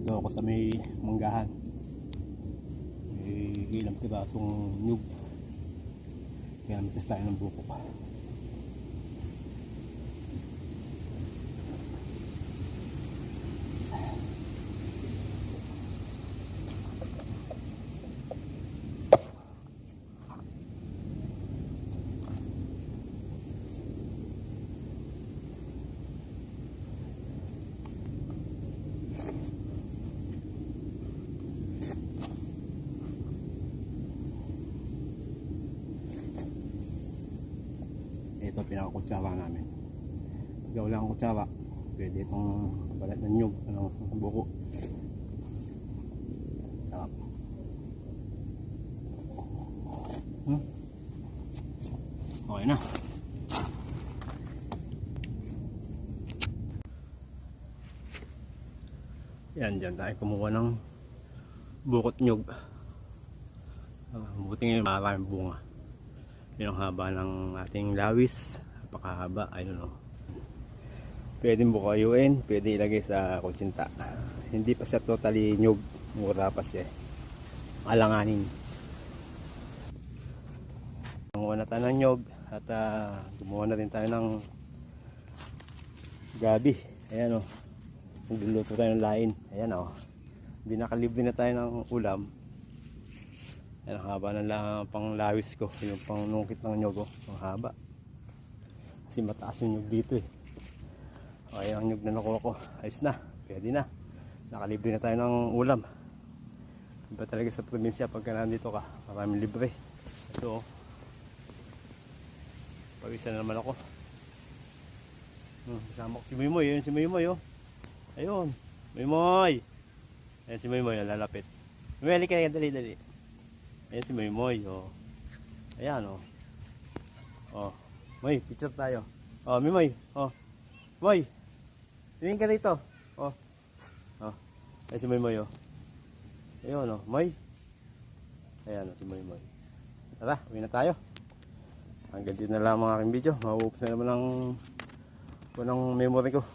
Dito ako sa may manggahan. May ilang pirasong nyug. Kaya mitas tayo ng buko pa. Ito pinakakutsara namin. Pag wala akong kutsara, pwede itong balat ng nyug, buko. Sarap. Okay na. Yan, dyan tayo kumuha ng bukot nyug. Buti ngayon maraming bunga. Yun ang haba ng ating lawis. Napakahaba, I don't know. Pwede bukayuin, pwede ilagay sa kutsinta. Hindi pa siya totally nyug, mura pa siya. Alanganin. Gumawa na tayo ng nyug at gumawa na rin tayo ng gabi. Ayan o. Nagluluto tayo ng lain. Ayan o. Hindi nakalibre na tayo ng ulam. Ayan, ang haba ng panglawis ko. Yung pangnungkit ng nyog, ang haba. Kasi mataas yung nyog dito eh. Okay, ang nyog na nakuha ko. Ayos na, pwede na. Nakalibre na tayo ng ulam. Iba talaga sa probinsya pagka nandito ka. Maraming libre. Ito oh. Pag-isa na naman ako. Kasama ko si Moymoy. Ayun si Moymoy oh. Ayun. Moymoy. Ayun si Moymoy, lalapit. Moymoy, halika, dali. Ayan si Moymoy, oh. Ayan, oh. Oh, Moy, picture tayo. Oh, Moymoy, oh. Moy, tingin ka dito. Oh. Oh. Ayan si Moymoy, oh. Ayun, oh. Moy. Ayan, oh, si Moymoy. Tara, uwi na tayo. Hanggang dito na lang ang aking video. Mauupos na naman ang memory ko.